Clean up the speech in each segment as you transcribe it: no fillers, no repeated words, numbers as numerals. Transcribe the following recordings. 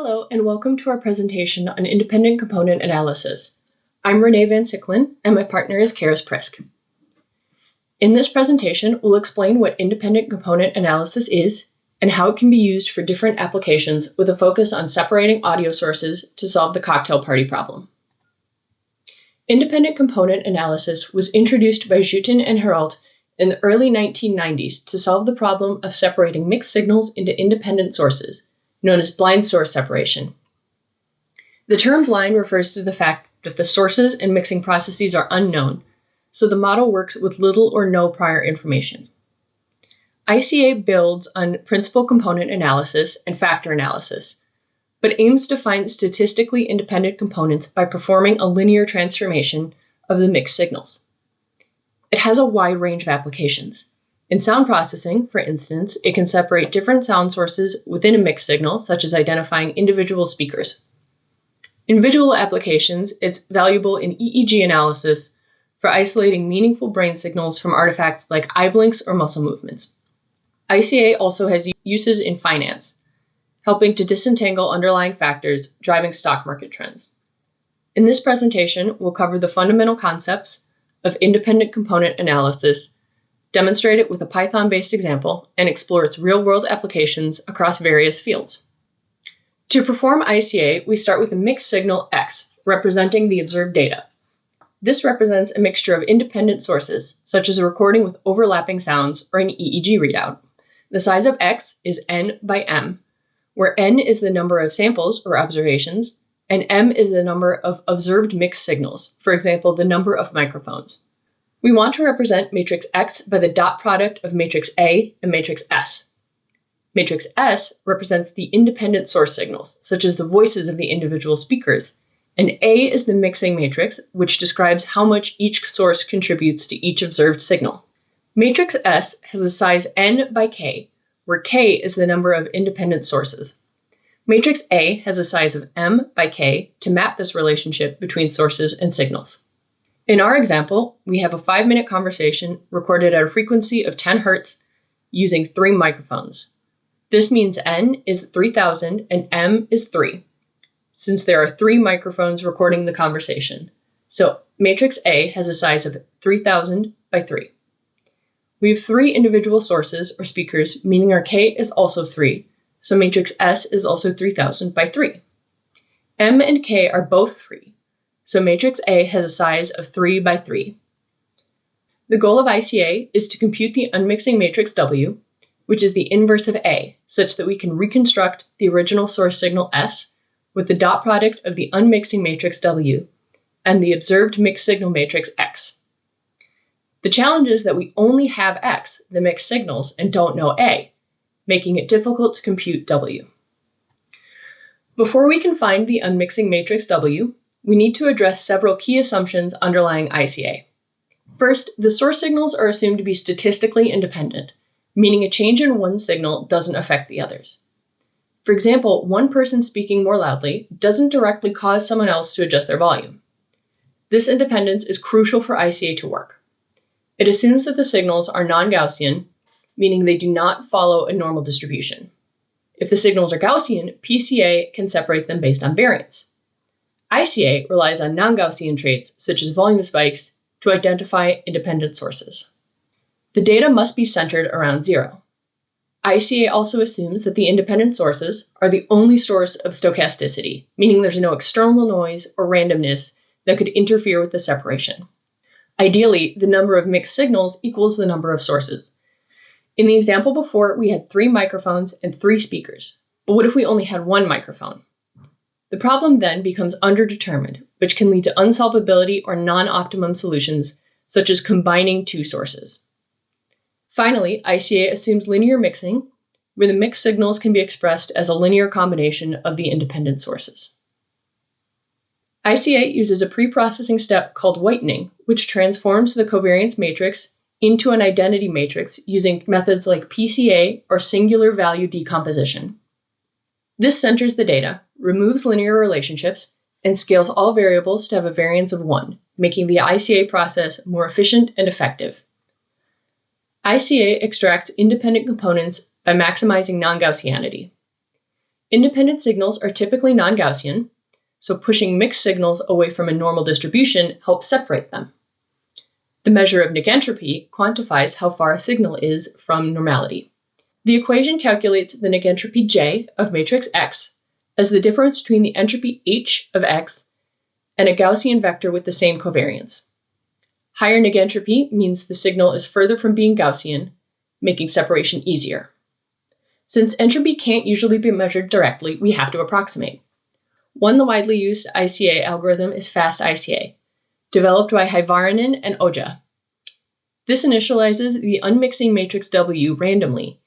Hello, and welcome to our presentation on independent component analysis. I'm Renee Van Sicklen, and my partner is Karis Prisk. In this presentation, we'll explain what independent component analysis is and how it can be used for different applications with a focus on separating audio sources to solve the cocktail party problem. Independent component analysis was introduced by Jutin and Heralt in the early 1990s to solve the problem of separating mixed signals into independent sources, known as blind source separation. The term blind refers to the fact that the sources and mixing processes are unknown, so the model works with little or no prior information. ICA builds on principal component analysis and factor analysis, but aims to find statistically independent components by performing a linear transformation of the mixed signals. It has a wide range of applications. In sound processing, for instance, it can separate different sound sources within a mixed signal, such as identifying individual speakers. In visual applications, it's valuable in EEG analysis for isolating meaningful brain signals from artifacts like eye blinks or muscle movements. ICA also has uses in finance, helping to disentangle underlying factors driving stock market trends. In this presentation, we'll cover the fundamental concepts of independent component analysis, demonstrate it with a Python-based example, and explore its real-world applications across various fields. To perform ICA, we start with a mixed signal X, representing the observed data. This represents a mixture of independent sources, such as a recording with overlapping sounds or an EEG readout. The size of X is n by m, where n is the number of samples or observations, and m is the number of observed mixed signals, for example, the number of microphones. We want to represent matrix X by the dot product of matrix A and matrix S. Matrix S represents the independent source signals, such as the voices of the individual speakers, and A is the mixing matrix, which describes how much each source contributes to each observed signal. Matrix S has a size n by k, where k is the number of independent sources. Matrix A has a size of m by k to map this relationship between sources and signals. In our example, we have a 5-minute conversation recorded at a frequency of 10 Hz using 3 microphones. This means n is 3000 and m is 3, since there are 3 microphones recording the conversation. So matrix A has a size of 3000 by 3. We have 3 individual sources or speakers, meaning our k is also 3, so matrix S is also 3000 by 3. M and k are both 3. So matrix A has a size of 3 by 3. The goal of ICA is to compute the unmixing matrix W, which is the inverse of A, such that we can reconstruct the original source signal S with the dot product of the unmixing matrix W and the observed mixed signal matrix X. The challenge is that we only have X, the mixed signals, and don't know A, making it difficult to compute W. Before we can find the unmixing matrix W, we need to address several key assumptions underlying ICA. First, the source signals are assumed to be statistically independent, meaning a change in one signal doesn't affect the others. For example, one person speaking more loudly doesn't directly cause someone else to adjust their volume. This independence is crucial for ICA to work. It assumes that the signals are non-Gaussian, meaning they do not follow a normal distribution. If the signals are Gaussian, PCA can separate them based on variance. ICA relies on non-Gaussian traits, such as volume spikes, to identify independent sources. The data must be centered around 0. ICA also assumes that the independent sources are the only source of stochasticity, meaning there's no external noise or randomness that could interfere with the separation. Ideally, the number of mixed signals equals the number of sources. In the example before, we had 3 microphones and 3 speakers, but what if we only had 1 microphone? The problem then becomes underdetermined, which can lead to unsolvability or non-optimum solutions, such as combining 2 sources. Finally, ICA assumes linear mixing, where the mixed signals can be expressed as a linear combination of the independent sources. ICA uses a pre-processing step called whitening, which transforms the covariance matrix into an identity matrix using methods like PCA or singular value decomposition. This centers the data, removes linear relationships, and scales all variables to have a variance of 1, making the ICA process more efficient and effective. ICA extracts independent components by maximizing non-Gaussianity. Independent signals are typically non-Gaussian, so pushing mixed signals away from a normal distribution helps separate them. The measure of negentropy quantifies how far a signal is from normality. The equation calculates the negentropy J of matrix X as the difference between the entropy H of X and a Gaussian vector with the same covariance. Higher negentropy means the signal is further from being Gaussian, making separation easier. Since entropy can't usually be measured directly, we have to approximate. One widely used ICA algorithm is fast ICA, developed by Hyvarinen and Oja. This initializes the unmixing matrix W randomly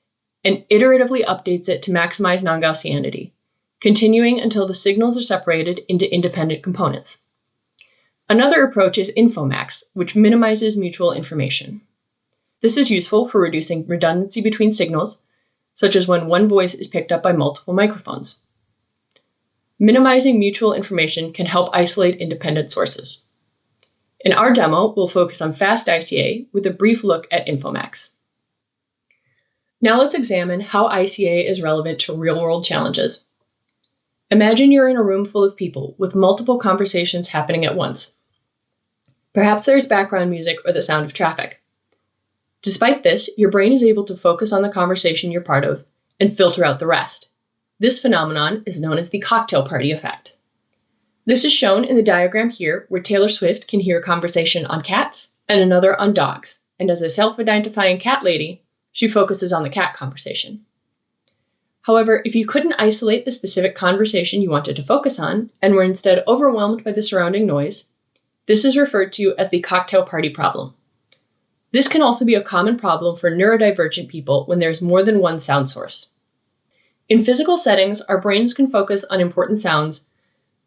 and iteratively updates it to maximize non-Gaussianity, continuing until the signals are separated into independent components. Another approach is InfoMax, which minimizes mutual information. This is useful for reducing redundancy between signals, such as when one voice is picked up by multiple microphones. Minimizing mutual information can help isolate independent sources. In our demo, we'll focus on fast ICA with a brief look at InfoMax. Now let's examine how ICA is relevant to real-world challenges. Imagine you're in a room full of people with multiple conversations happening at once. Perhaps there's background music or the sound of traffic. Despite this, your brain is able to focus on the conversation you're part of and filter out the rest. This phenomenon is known as the cocktail party effect. This is shown in the diagram here, where Taylor Swift can hear a conversation on cats and another on dogs, and as a self-identifying cat lady, she focuses on the cat conversation. However, if you couldn't isolate the specific conversation you wanted to focus on and were instead overwhelmed by the surrounding noise, this is referred to as the cocktail party problem. This can also be a common problem for neurodivergent people when there's more than one sound source. In physical settings, our brains can focus on important sounds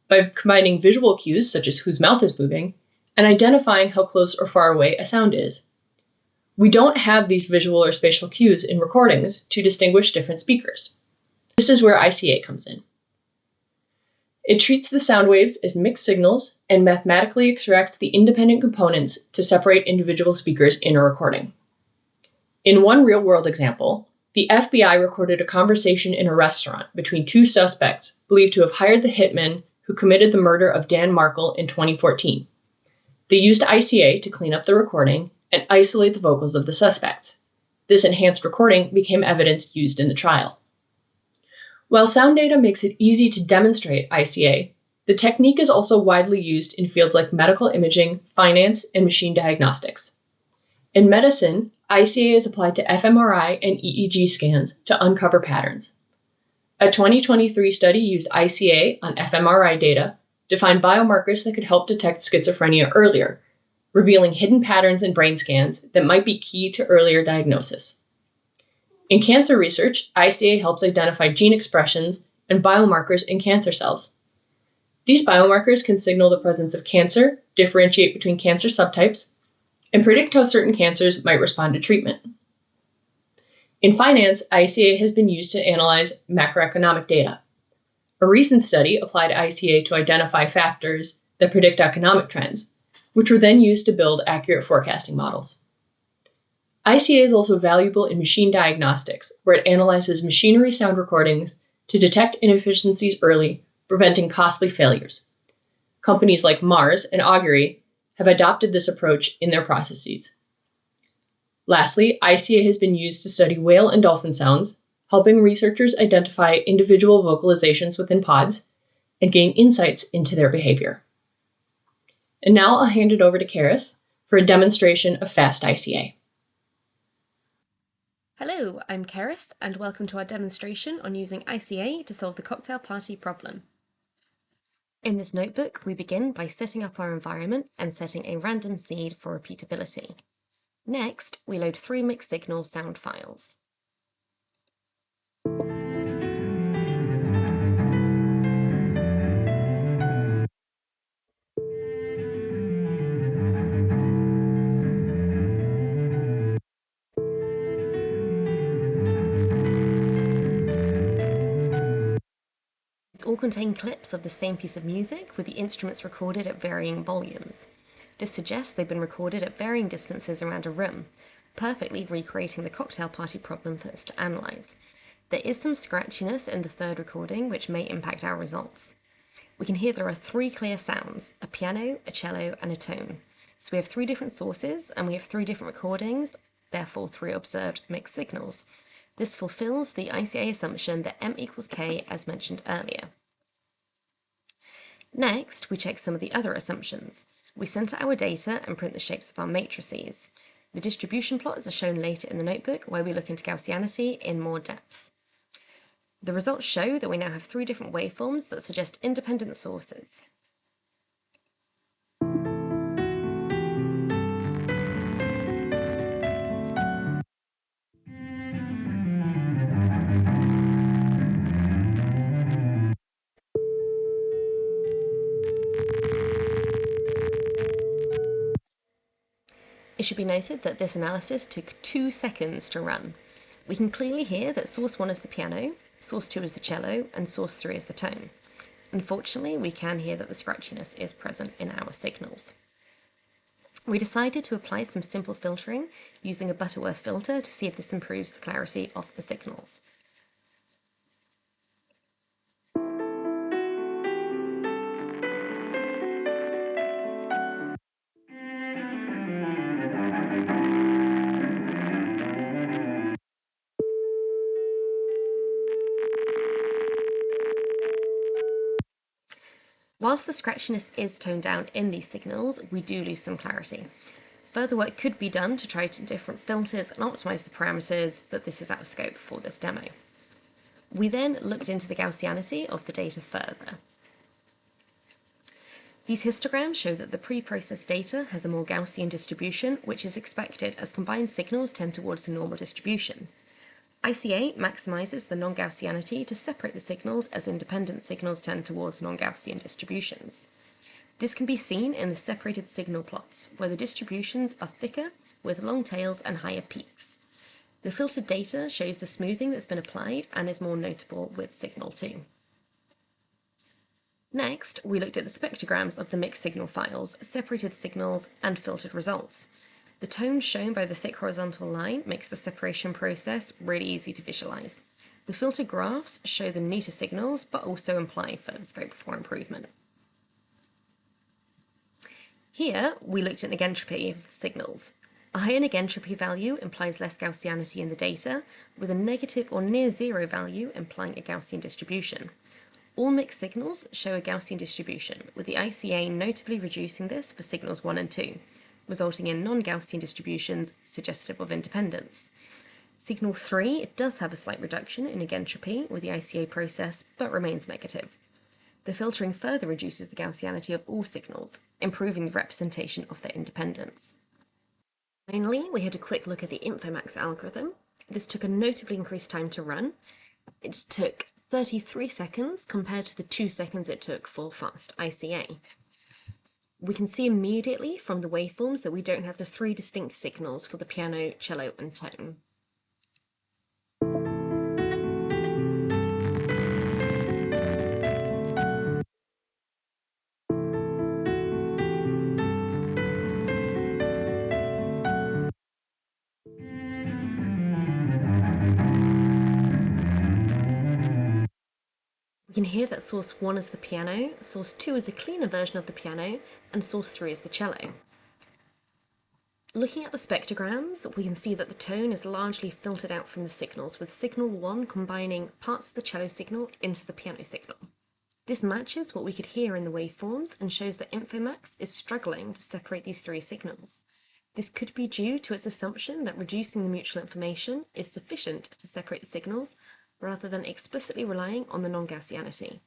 by combining visual cues, such as whose mouth is moving, and identifying how close or far away a sound is. We don't have these visual or spatial cues in recordings to distinguish different speakers. This is where ICA comes in. It treats the sound waves as mixed signals and mathematically extracts the independent components to separate individual speakers in a recording. In one real-world example, the FBI recorded a conversation in a restaurant between two suspects believed to have hired the hitman who committed the murder of Dan Markle in 2014. They used ICA to clean up the recording and isolate the vocals of the suspects. This enhanced recording became evidence used in the trial. While sound data makes it easy to demonstrate ICA, the technique is also widely used in fields like medical imaging, finance, and machine diagnostics. In medicine, ICA is applied to fMRI and EEG scans to uncover patterns. A 2023 study used ICA on fMRI data to find biomarkers that could help detect schizophrenia earlier, revealing hidden patterns in brain scans that might be key to earlier diagnosis. In cancer research, ICA helps identify gene expressions and biomarkers in cancer cells. These biomarkers can signal the presence of cancer, differentiate between cancer subtypes, and predict how certain cancers might respond to treatment. In finance, ICA has been used to analyze macroeconomic data. A recent study applied ICA to identify factors that predict economic trends, which were then used to build accurate forecasting models. ICA is also valuable in machine diagnostics, where it analyzes machinery sound recordings to detect inefficiencies early, preventing costly failures. Companies like Mars and Augury have adopted this approach in their processes. Lastly, ICA has been used to study whale and dolphin sounds, helping researchers identify individual vocalizations within pods and gain insights into their behavior. And now I'll hand it over to Karis for a demonstration of fast ICA. Hello, I'm Karis, and welcome to our demonstration on using ICA to solve the cocktail party problem. In this notebook, we begin by setting up our environment and setting a random seed for repeatability. Next, we load 3 mixed signal sound files. These all contain clips of the same piece of music with the instruments recorded at varying volumes. This suggests they've been recorded at varying distances around a room, perfectly recreating the cocktail party problem for us to analyse. There is some scratchiness in the third recording which may impact our results. We can hear there are 3 clear sounds: a piano, a cello, and a tone. So we have 3 different sources and we have 3 different recordings, therefore 3 observed mixed signals. This fulfills the ICA assumption that M equals K as mentioned earlier. Next, we check some of the other assumptions. We center our data and print the shapes of our matrices. The distribution plots are shown later in the notebook where we look into Gaussianity in more depth. The results show that we now have 3 different waveforms that suggest independent sources. It should be noted that this analysis took 2 seconds to run. We can clearly hear that source 1 is the piano, source 2 is the cello, and source 3 is the tone. Unfortunately, we can hear that the scratchiness is present in our signals. We decided to apply some simple filtering using a Butterworth filter to see if this improves the clarity of the signals. Whilst the scratchiness is toned down in these signals, we do lose some clarity. Further work could be done to try different filters and optimize the parameters, but this is out of scope for this demo. We then looked into the Gaussianity of the data further. These histograms show that the pre-processed data has a more Gaussian distribution, which is expected as combined signals tend towards a normal distribution. ICA maximizes the non-Gaussianity to separate the signals as independent signals tend towards non-Gaussian distributions. This can be seen in the separated signal plots, where the distributions are thicker with long tails and higher peaks. The filtered data shows the smoothing that's been applied and is more notable with signal 2. Next, we looked at the spectrograms of the mixed signal files, separated signals, and filtered results. The tone shown by the thick horizontal line makes the separation process really easy to visualize. The filter graphs show the neater signals, but also imply further scope for improvement. Here, we looked at negentropy of signals. A higher negentropy value implies less Gaussianity in the data, with a negative or near zero value implying a Gaussian distribution. All mixed signals show a Gaussian distribution, with the ICA notably reducing this for signals 1 and 2. Resulting in non-Gaussian distributions suggestive of independence. Signal 3 does have a slight reduction in negentropy with the ICA process, but remains negative. The filtering further reduces the Gaussianity of all signals, improving the representation of their independence. Finally, we had a quick look at the Infomax algorithm. This took a notably increased time to run. It took 33 seconds compared to the 2 seconds it took for fast ICA. We can see immediately from the waveforms that we don't have the 3 distinct signals for the piano, cello, and tone. We can hear that source 1 is the piano, source 2 is a cleaner version of the piano, and source 3 is the cello. Looking at the spectrograms, we can see that the tone is largely filtered out from the signals, with signal 1 combining parts of the cello signal into the piano signal. This matches what we could hear in the waveforms and shows that Infomax is struggling to separate these 3 signals. This could be due to its assumption that reducing the mutual information is sufficient to separate the signals, rather than explicitly relying on the non-Gaussianity.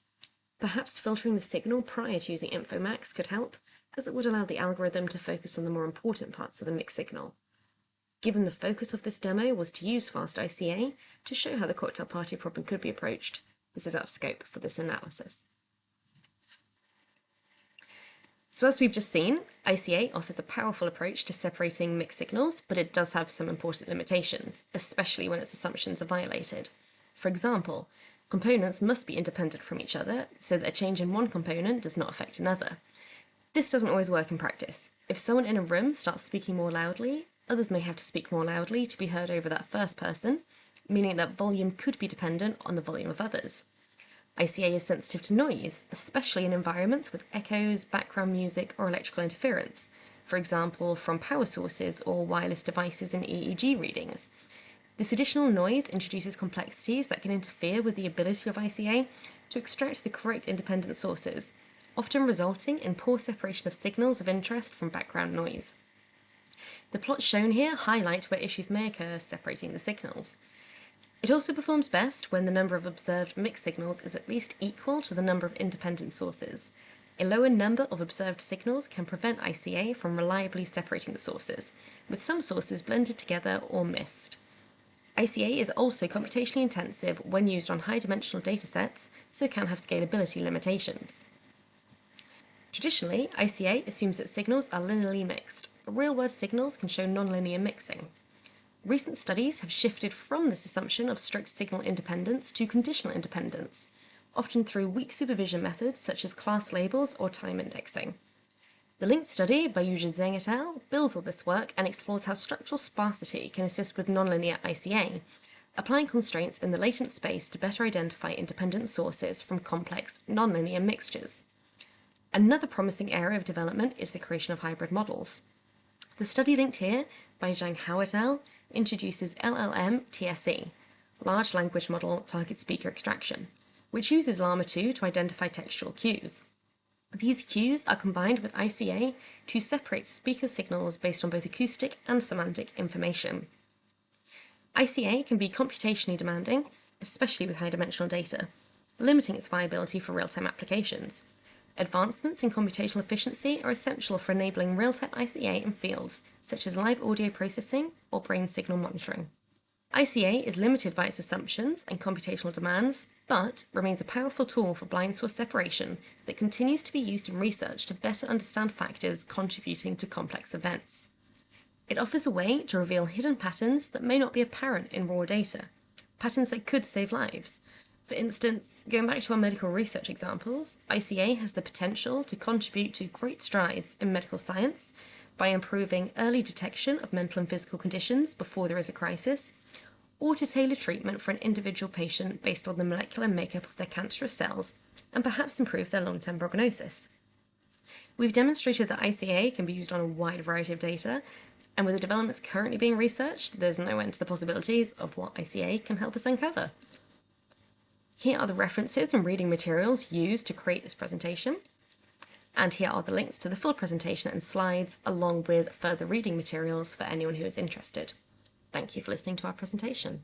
Perhaps filtering the signal prior to using Infomax could help, as it would allow the algorithm to focus on the more important parts of the mixed signal. Given the focus of this demo was to use fast ICA to show how the cocktail party problem could be approached, this is out of scope for this analysis. So as we've just seen, ICA offers a powerful approach to separating mixed signals, but it does have some important limitations, especially when its assumptions are violated. For example, components must be independent from each other so that a change in one component does not affect another. This doesn't always work in practice. If someone in a room starts speaking more loudly, others may have to speak more loudly to be heard over that first person, meaning that volume could be dependent on the volume of others. ICA is sensitive to noise, especially in environments with echoes, background music, or electrical interference, for example, from power sources or wireless devices in EEG readings. This additional noise introduces complexities that can interfere with the ability of ICA to extract the correct independent sources, often resulting in poor separation of signals of interest from background noise. The plots shown here highlight where issues may occur separating the signals. It also performs best when the number of observed mixed signals is at least equal to the number of independent sources. A lower number of observed signals can prevent ICA from reliably separating the sources, with some sources blended together or missed. ICA is also computationally intensive when used on high-dimensional datasets, so can have scalability limitations. Traditionally, ICA assumes that signals are linearly mixed, but real-world signals can show nonlinear mixing. Recent studies have shifted from this assumption of strict signal independence to conditional independence, often through weak supervision methods such as class labels or time indexing. The linked study by Yuja Zheng et al. Builds on this work and explores how structural sparsity can assist with nonlinear ICA, applying constraints in the latent space to better identify independent sources from complex nonlinear mixtures. Another promising area of development is the creation of hybrid models. The study linked here by Zhang Hao et al. Introduces LLM-TSE, Large Language Model Target Speaker Extraction, which uses Llama 2 to identify textual cues. These cues are combined with ICA to separate speaker signals based on both acoustic and semantic information. ICA can be computationally demanding, especially with high-dimensional data, limiting its viability for real-time applications. Advancements in computational efficiency are essential for enabling real-time ICA in fields such as live audio processing or brain signal monitoring. ICA is limited by its assumptions and computational demands, but remains a powerful tool for blind source separation that continues to be used in research to better understand factors contributing to complex events. It offers a way to reveal hidden patterns that may not be apparent in raw data, patterns that could save lives. For instance, going back to our medical research examples, ICA has the potential to contribute to great strides in medical science by improving early detection of mental and physical conditions before there is a crisis, or to tailor treatment for an individual patient based on the molecular makeup of their cancerous cells, and perhaps improve their long-term prognosis. We've demonstrated that ICA can be used on a wide variety of data, and with the developments currently being researched, there's no end to the possibilities of what ICA can help us uncover. Here are the references and reading materials used to create this presentation. And here are the links to the full presentation and slides, along with further reading materials for anyone who is interested. Thank you for listening to our presentation.